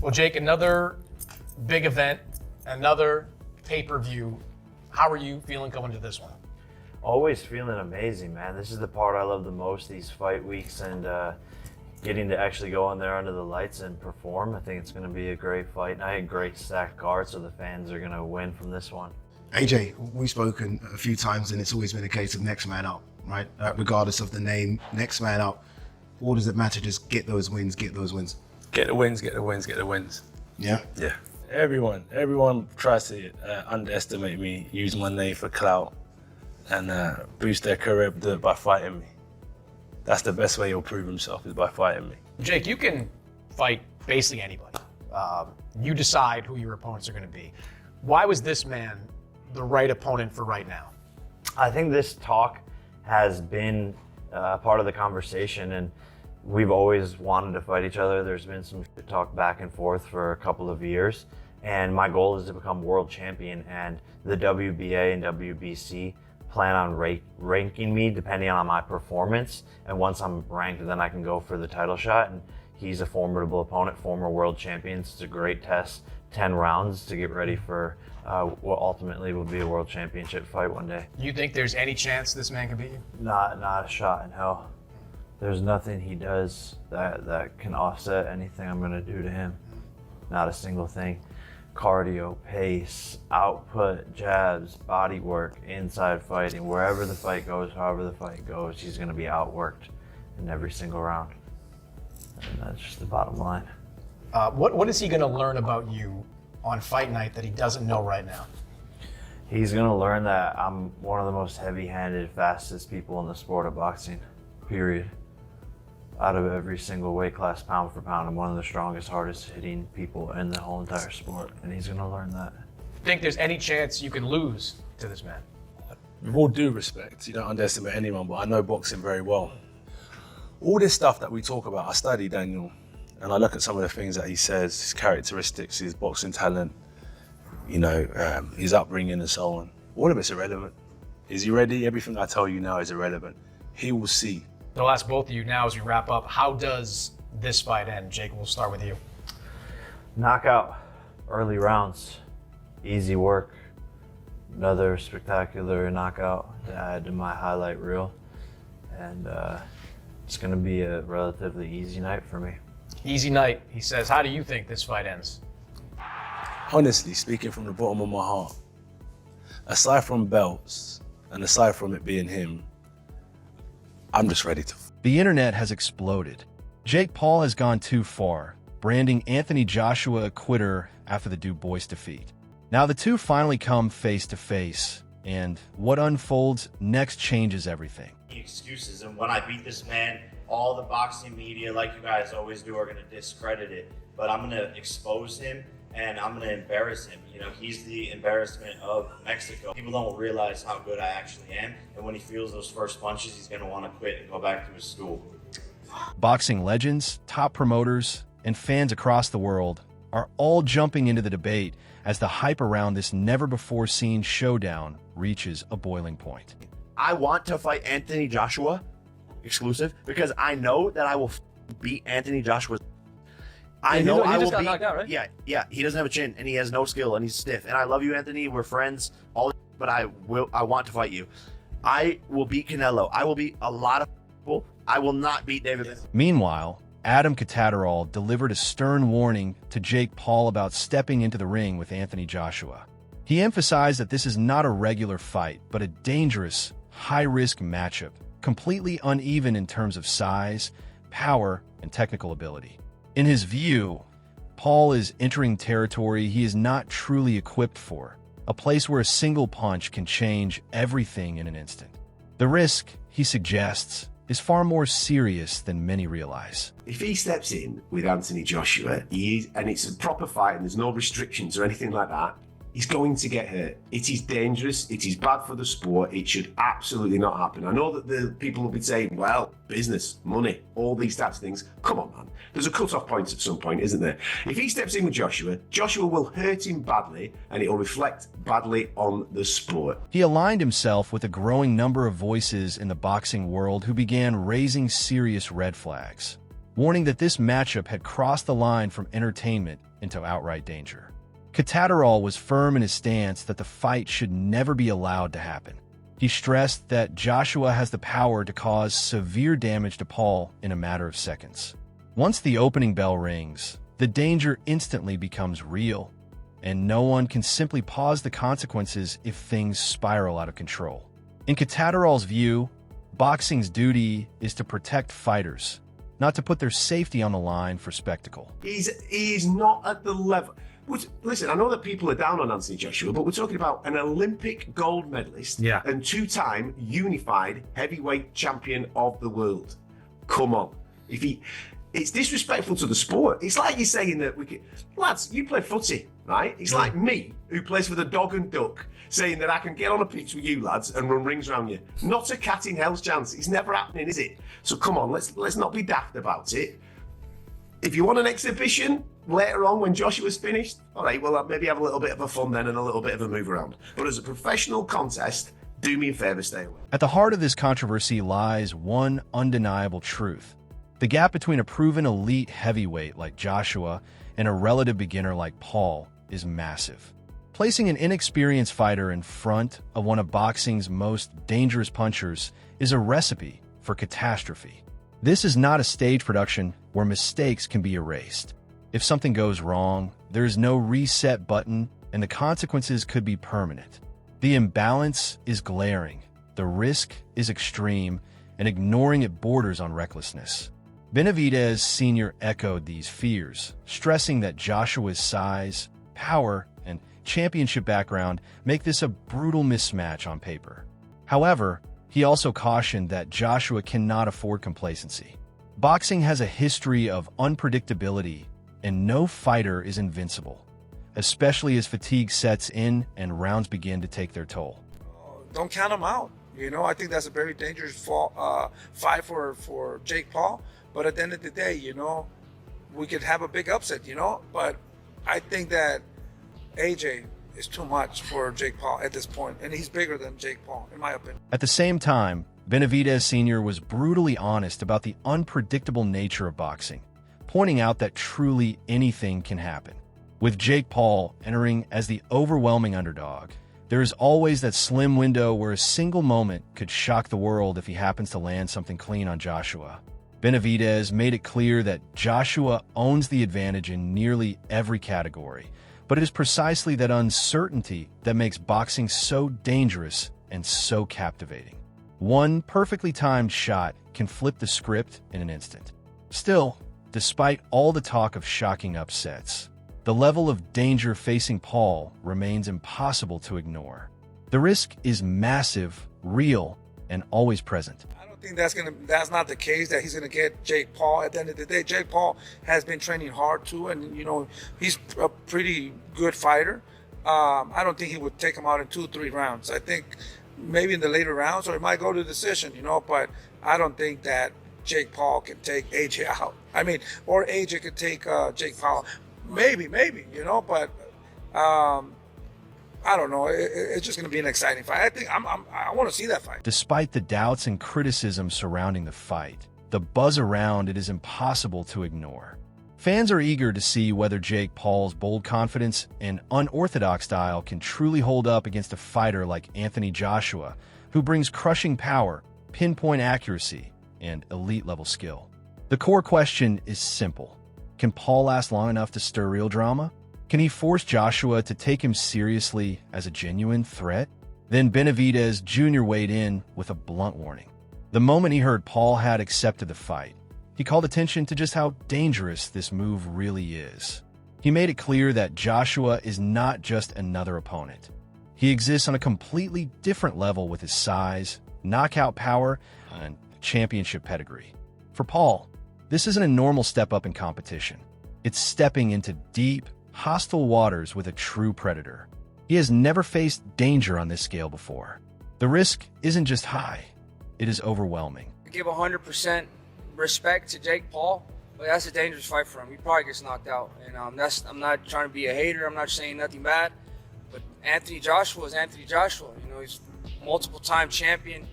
Well, Jake, another big event, another pay-per-view. How are you feeling coming to this one? Always feeling amazing, man. This is the part I love the most, these fight weeks, and getting to actually go in there under the lights and perform. I think it's going to be a great fight night, great stacked card, so the fans are going to win from this one. AJ, we've spoken a few times and it's always been a case of next man up, right? Regardless of the name, next man up. What does it matter? Just get those wins, get those wins. Get the wins, get the wins, get the wins. Yeah? Yeah. Everyone tries to underestimate me, use my name for clout, and boost their career by fighting me. That's the best way he'll prove himself, is by fighting me. Jake, you can fight basically anybody. You decide who your opponents are going to be. Why was this man the right opponent for right now? I think this talk has been part of the conversation, and we've always wanted to fight each other. There's been some talk back and forth for a couple of years, and my goal is to become world champion, and the WBA and WBC plan on ranking me depending on my performance, and once I'm ranked, then I can go for the title shot. And he's a formidable opponent, former world champion. It's a great test, 10 rounds to get ready for what ultimately will be a world championship fight one day. You think there's any chance this man can beat you? Not a shot in hell. There's nothing he does that can offset anything I'm gonna do to him. Not a single thing. Cardio, pace, output, jabs, body work, inside fighting, wherever the fight goes, however the fight goes, he's gonna be outworked in every single round. And that's just the bottom line. What is he going to learn about you on fight night that he doesn't know right now? He's gonna learn that I'm one of the most heavy-handed, fastest people in the sport of boxing, period. Out of every single weight class, pound for pound, I'm one of the strongest, hardest hitting people in the whole entire sport, and he's gonna learn that. Think there's any chance you can lose to this man? With all due respect, you don't underestimate anyone, but I know boxing very well. All this stuff that we talk about, I study Daniel, and I look at some of the things that he says, his characteristics, his boxing talent, his upbringing and so on. All of it's irrelevant. Is he ready? Everything I tell you now is irrelevant. He will see. So I'll ask both of you now as we wrap up, how does this fight end? Jake, we'll start with you. Knockout, early rounds, easy work. Another spectacular knockout to add to my highlight reel. And it's gonna be a relatively easy night for me. Easy night, he says. How do you think this fight ends? Honestly, speaking from the bottom of my heart, aside from belts and aside from it being him, I'm just ready to. The internet has exploded. Jake Paul has gone too far, branding Anthony Joshua a quitter after the Du Bois defeat. Now the two finally come face to face, and what unfolds next changes everything. Excuses, and when I beat this man, all the boxing media, like you guys always do, are going to discredit it, but I'm going to expose him and I'm going to embarrass him. He's the embarrassment of Mexico. People don't realize how good I actually am, and when he feels those first punches, he's going to want to quit and go back to his school. Boxing legends, top promoters, and fans across the world are all jumping into the debate as the hype around this never-before-seen showdown reaches a boiling point. I want to fight Anthony Joshua exclusive because I know that I will beat Anthony Joshua. I know I will beat. Knocked out, right? Yeah. He doesn't have a chin and he has no skill and he's stiff. And I love you, Anthony. We're friends. But I want to fight you. I will beat Canelo. I will beat a lot of people. I will not beat David. Meanwhile, Adam Catterall delivered a stern warning to Jake Paul about stepping into the ring with Anthony Joshua. He emphasized that this is not a regular fight, but a dangerous, high-risk matchup, completely uneven in terms of size, power, and technical ability. In his view, Paul is entering territory he is not truly equipped for, a place where a single punch can change everything in an instant. The risk, he suggests, is far more serious than many realize. If he steps in with Anthony Joshua, and it's a proper fight and there's no restrictions or anything like that, he's going to get hurt. It is dangerous. It is bad for the sport. It should absolutely not happen. I know that the people will be saying, well, business, money, all these types of things. Come on, man. There's a cut-off point at some point, isn't there? If he steps in with Joshua, Joshua will hurt him badly and it will reflect badly on the sport. He aligned himself with a growing number of voices in the boxing world who began raising serious red flags. warning that this matchup had crossed the line from entertainment into outright danger. Catterall was firm in his stance that the fight should never be allowed to happen. He stressed that Joshua has the power to cause severe damage to Paul in a matter of seconds. Once the opening bell rings, the danger instantly becomes real, and no one can simply pause the consequences if things spiral out of control. In Catterall's view, boxing's duty is to protect fighters, not to put their safety on the line for spectacle. He's not at the level. Listen, I know that people are down on Anthony Joshua, but we're talking about an Olympic gold medalist and two-time unified heavyweight champion of the world. Come on. It's disrespectful to the sport. It's like you're saying that lads, you play footy, right? It's like me, who plays for the Dog and Duck, saying that I can get on a pitch with you lads and run rings around you. Not a cat in hell's chance. It's never happening, is it? So come on, let's not be daft about it. If you want an exhibition later on when Joshua's finished, all right, well, maybe have a little bit of a fun then and a little bit of a move around. But as a professional contest, do me a favor, stay away. At the heart of this controversy lies one undeniable truth. The gap between a proven elite heavyweight like Joshua and a relative beginner like Paul is massive. Placing an inexperienced fighter in front of one of boxing's most dangerous punchers is a recipe for catastrophe. This is not a stage production where mistakes can be erased. If something goes wrong, there is no reset button, and the consequences could be permanent. The imbalance is glaring, the risk is extreme, and ignoring it borders on recklessness. Benavidez Sr. echoed these fears, stressing that Joshua's size, power, and championship background make this a brutal mismatch on paper. However, he also cautioned that Joshua cannot afford complacency. Boxing has a history of unpredictability, and no fighter is invincible, especially as fatigue sets in and rounds begin to take their toll. Don't count him out. I think that's a very dangerous fight for Jake Paul. But at the end of the day, we could have a big upset, But I think that AJ is too much for Jake Paul at this point, and he's bigger than Jake Paul, in my opinion. At the same time, Benavidez Sr. was brutally honest about the unpredictable nature of boxing, pointing out that truly anything can happen. With Jake Paul entering as the overwhelming underdog, there is always that slim window where a single moment could shock the world if he happens to land something clean on Joshua. Benavidez made it clear that Joshua owns the advantage in nearly every category, but it is precisely that uncertainty that makes boxing so dangerous and so captivating. One perfectly timed shot can flip the script in an instant. Still, despite all the talk of shocking upsets, the level of danger facing Paul remains impossible to ignore. The risk is massive, real, and always present. I don't think that's not the case, that he's gonna get Jake Paul. At the end of the day, Jake Paul has been training hard too, and he's a pretty good fighter. I don't think he would take him out in 2-3 rounds. I think maybe in the later rounds, or he might go to decision, but I don't think that Jake Paul can take AJ out. Or AJ could take Jake Paul. Maybe, but I don't know. It's just going to be an exciting fight. I think I want to see that fight. Despite the doubts and criticism surrounding the fight, the buzz around it is impossible to ignore. Fans are eager to see whether Jake Paul's bold confidence and unorthodox style can truly hold up against a fighter like Anthony Joshua, who brings crushing power, pinpoint accuracy, and elite-level skill. The core question is simple. Can Paul last long enough to stir real drama? Can he force Joshua to take him seriously as a genuine threat? Then Benavidez Jr. weighed in with a blunt warning. The moment he heard Paul had accepted the fight, he called attention to just how dangerous this move really is. He made it clear that Joshua is not just another opponent. He exists on a completely different level with his size, knockout power, and championship pedigree. For Paul, this isn't a normal step up in competition. It's stepping into deep, hostile waters with a true predator. He has never faced danger on this scale before. The risk isn't just high, it is overwhelming. I give 100% respect to Jake Paul, but that's a dangerous fight for him. He probably gets knocked out. And I'm not trying to be a hater, I'm not saying nothing bad, but Anthony Joshua is Anthony Joshua. He's multiple-time champion.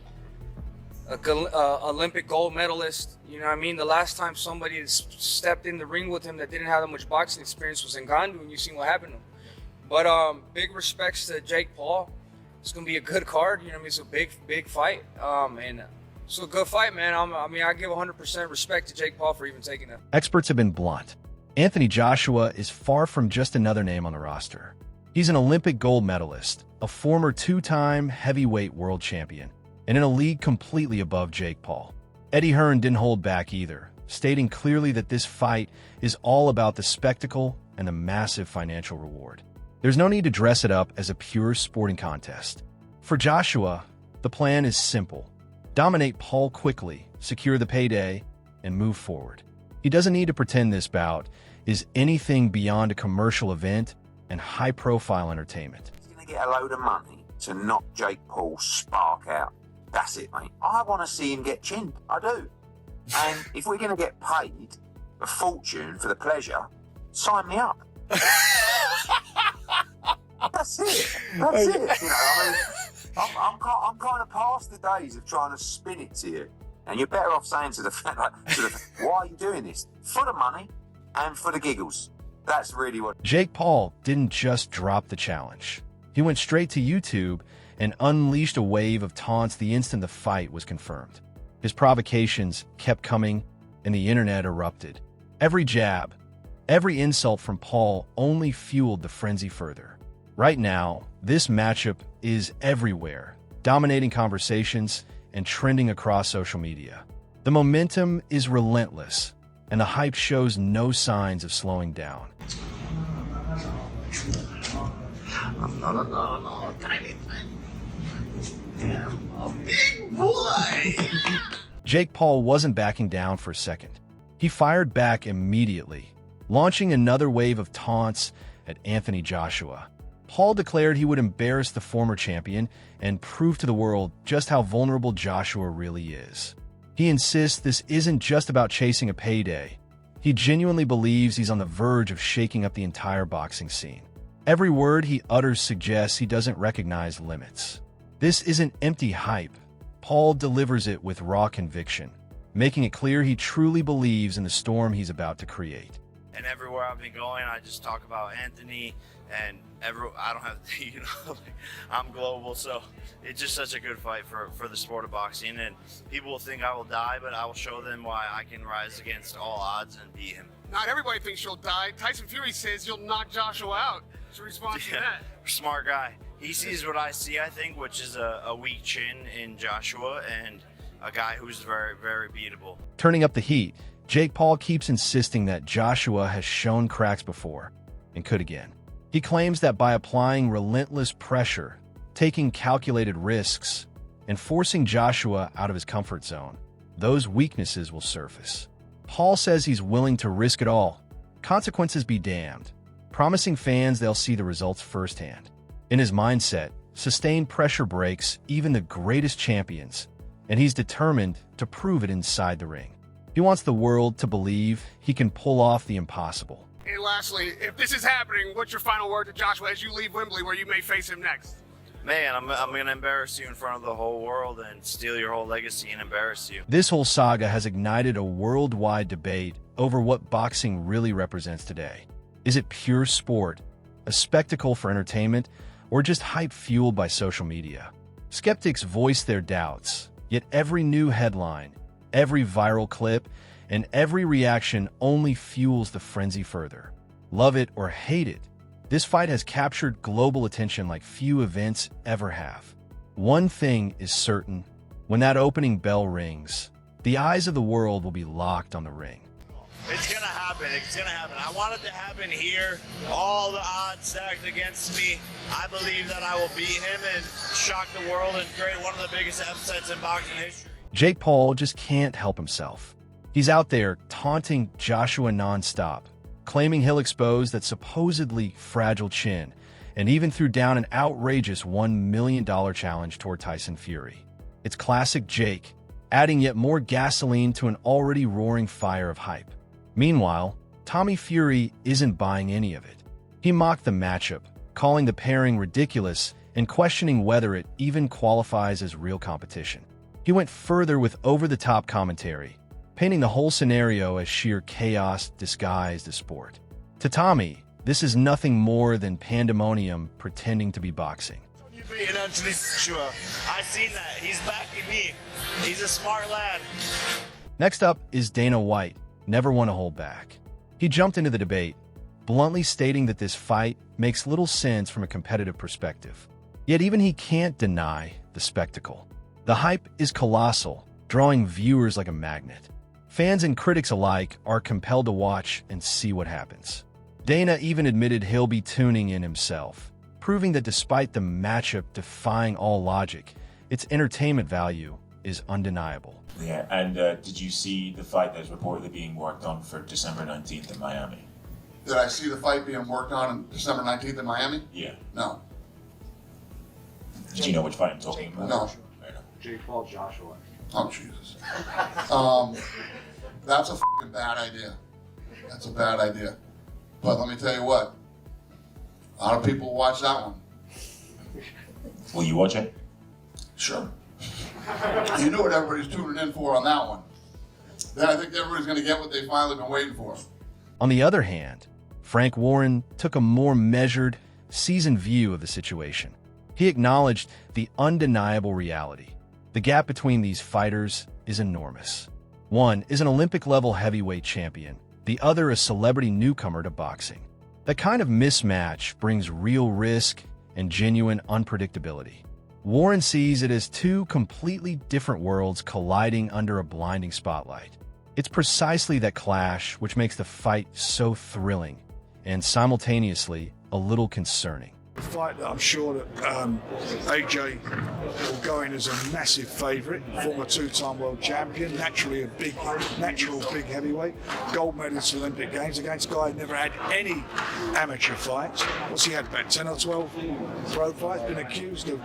Olympic gold medalist. You know what I mean? The last time somebody stepped in the ring with him that didn't have that much boxing experience was Ngannou, and you've seen what happened to him. But big respects to Jake Paul. It's gonna be a good card. You know what I mean? It's a big fight. And it's a good fight, man. I give 100% respect to Jake Paul for even taking that. Experts have been blunt. Anthony Joshua is far from just another name on the roster. He's an Olympic gold medalist, a former 2-time heavyweight world champion, and in a league completely above Jake Paul. Eddie Hearn didn't hold back either, stating clearly that this fight is all about the spectacle and the massive financial reward. There's no need to dress it up as a pure sporting contest. For Joshua, the plan is simple. Dominate Paul quickly, secure the payday, and move forward. He doesn't need to pretend this bout is anything beyond a commercial event and high-profile entertainment. He's going to get a load of money to knock Jake Paul's spark out. That's it, mate. I want to see him get chinned. I do. And if we're going to get paid a fortune for the pleasure, sign me up. That's it. That's it. You know, I mean, I'm kind of past the days of trying to spin it to you. And you're better off saying to the why are you doing this? For the money and for the giggles. That's really what... Jake Paul didn't just drop the challenge. He went straight to YouTube and unleashed a wave of taunts the instant the fight was confirmed. His provocations kept coming, and the internet erupted. Every jab, every insult from Paul only fueled the frenzy further. Right now, this matchup is everywhere, dominating conversations and trending across social media. The momentum is relentless, and the hype shows no signs of slowing down. No, tiny thing. A big boy. Jake Paul wasn't backing down for a second. He fired back immediately, launching another wave of taunts at Anthony Joshua. Paul declared he would embarrass the former champion and prove to the world just how vulnerable Joshua really is. He insists this isn't just about chasing a payday. He genuinely believes he's on the verge of shaking up the entire boxing scene. Every word he utters suggests he doesn't recognize limits. This isn't empty hype. Paul delivers it with raw conviction, making it clear he truly believes in the storm he's about to create. And everywhere I've been going, I just talk about Anthony, and I don't have, I'm global, so it's just such a good fight for the sport of boxing. And people will think I will die, but I will show them why I can rise against all odds and beat him. Not everybody thinks you'll die. Tyson Fury says you'll knock Joshua out. What's your response to that? Smart guy. He sees what I see, I think, which is a weak chin in Joshua and a guy who's very, very beatable. Turning up the heat, Jake Paul keeps insisting that Joshua has shown cracks before and could again. He claims that by applying relentless pressure, taking calculated risks, and forcing Joshua out of his comfort zone, those weaknesses will surface. Paul says he's willing to risk it all, consequences be damned, promising fans they'll see the results firsthand. In his mindset, sustained pressure breaks even the greatest champions, and he's determined to prove it inside the ring. He wants the world to believe he can pull off the impossible. And lastly, if this is happening, what's your final word to Joshua as you leave Wembley where you may face him next? Man, I'm going to embarrass you in front of the whole world and steal your whole legacy and embarrass you. This whole saga has ignited a worldwide debate over what boxing really represents today. Is it pure sport, a spectacle for entertainment, or just hype fueled by social media? Skeptics voice their doubts, yet every new headline, every viral clip, and every reaction only fuels the frenzy further. Love it or hate it, this fight has captured global attention like few events ever have. One thing is certain, when that opening bell rings, the eyes of the world will be locked on the ring. It's going to happen. It's going to happen. I want it to happen here. All the odds stacked against me. I believe that I will beat him and shock the world and create one of the biggest upsets in boxing history. Jake Paul just can't help himself. He's out there taunting Joshua nonstop, claiming he'll expose that supposedly fragile chin, and even threw down an outrageous $1 million challenge toward Tyson Fury. It's classic Jake, adding yet more gasoline to an already roaring fire of hype. Meanwhile, Tommy Fury isn't buying any of it. He mocked the matchup, calling the pairing ridiculous and questioning whether it even qualifies as real competition. He went further with over-the-top commentary, painting the whole scenario as sheer chaos disguised as sport. To Tommy, this is nothing more than pandemonium pretending to be boxing. You beating Anthony Joshua. I seen that. He's backing me. He's a smart lad. Next up is Dana White, never one to hold back. He jumped into the debate, bluntly stating that this fight makes little sense from a competitive perspective. Yet even he can't deny the spectacle. The hype is colossal, drawing viewers like a magnet. Fans and critics alike are compelled to watch and see what happens. Dana even admitted he'll be tuning in himself, proving that despite the matchup defying all logic, its entertainment value is undeniable. Yeah, and did you see the fight that's reportedly being worked on for December 19th in Miami? Did I see the fight being worked on December 19th in Miami? Yeah. No. Do you know which fight I'm talking about? No. Jake Paul, Joshua. Oh, Jesus. That's a fucking bad idea. That's a bad idea. But let me tell you what, a lot of people watch that one. Will you watch it? Sure. You know what everybody's tuning in for on that one. Then I think everybody's going to get what they've finally been waiting for. On the other hand, Frank Warren took a more measured, seasoned view of the situation. He acknowledged the undeniable reality. The gap between these fighters is enormous. One is an Olympic-level heavyweight champion, the other a celebrity newcomer to boxing. That kind of mismatch brings real risk and genuine unpredictability. Warren sees it as two completely different worlds colliding under a blinding spotlight. It's precisely that clash which makes the fight so thrilling and simultaneously a little concerning. A fight that I'm sure that AJ will go in as a massive favourite, former two-time world champion, naturally a natural big heavyweight, gold medalist at Olympic Games against a guy who never had any amateur fights. What's he had, about 10 or 12 pro fights, been accused of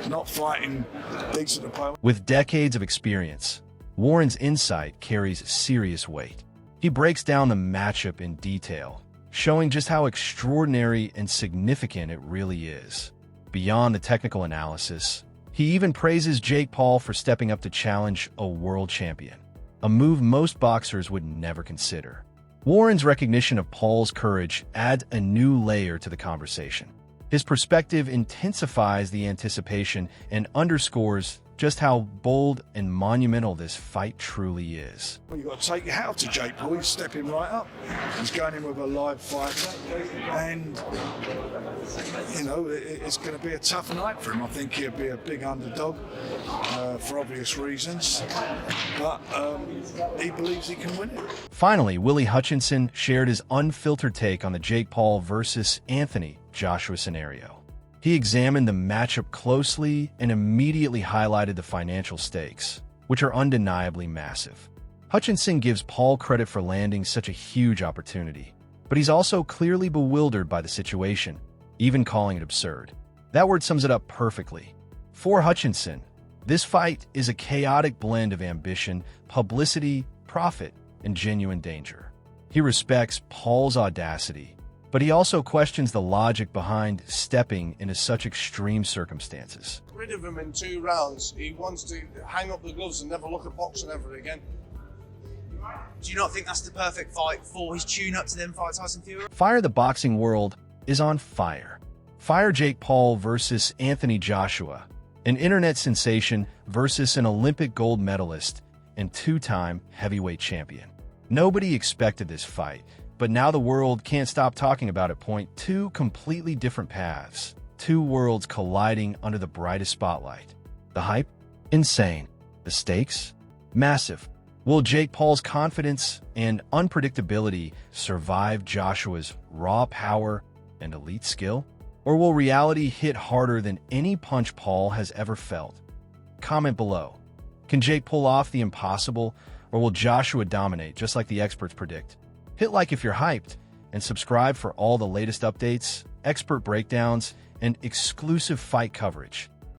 not fighting decent opponents. With decades of experience, Warren's insight carries serious weight. He breaks down the matchup in detail, showing just how extraordinary and significant it really is. Beyond the technical analysis, he even praises Jake Paul for stepping up to challenge a world champion, a move most boxers would never consider. Warren's recognition of Paul's courage adds a new layer to the conversation. His perspective intensifies the anticipation and underscores just how bold and monumental this fight truly is. Well, you've got to take your hat to Jake Paul. He's stepping right up. He's going in with a live fighter, and you know it's going to be a tough night for him. I think he'll be a big underdog for obvious reasons, but he believes he can win it. Finally, Willie Hutchinson shared his unfiltered take on the Jake Paul versus Anthony Joshua scenario. He examined the matchup closely and immediately highlighted the financial stakes, which are undeniably massive. Hutchinson gives Paul credit for landing such a huge opportunity, but he's also clearly bewildered by the situation, even calling it absurd. That word sums it up perfectly. For Hutchinson, this fight is a chaotic blend of ambition, publicity, profit, and genuine danger. He respects Paul's audacity, but he also questions the logic behind stepping into such extreme circumstances. Rid of him in 2 rounds. He wants to hang up the gloves and never look at boxing ever again. Do you not think that's the perfect fight for his tune-up to then fight Tyson Fury? Fire the boxing world is on fire. Fire Jake Paul versus Anthony Joshua, an internet sensation versus an Olympic gold medalist and 2-time heavyweight champion. Nobody expected this fight, but now the world can't stop talking about it. Point two completely different paths, 2 worlds colliding under the brightest spotlight. The hype? Insane. The stakes? Massive. Will Jake Paul's confidence and unpredictability survive Joshua's raw power and elite skill? Or will reality hit harder than any punch Paul has ever felt? Comment below. Can Jake pull off the impossible, or will Joshua dominate just like the experts predict? Hit like if you're hyped, and subscribe for all the latest updates, expert breakdowns, and exclusive fight coverage.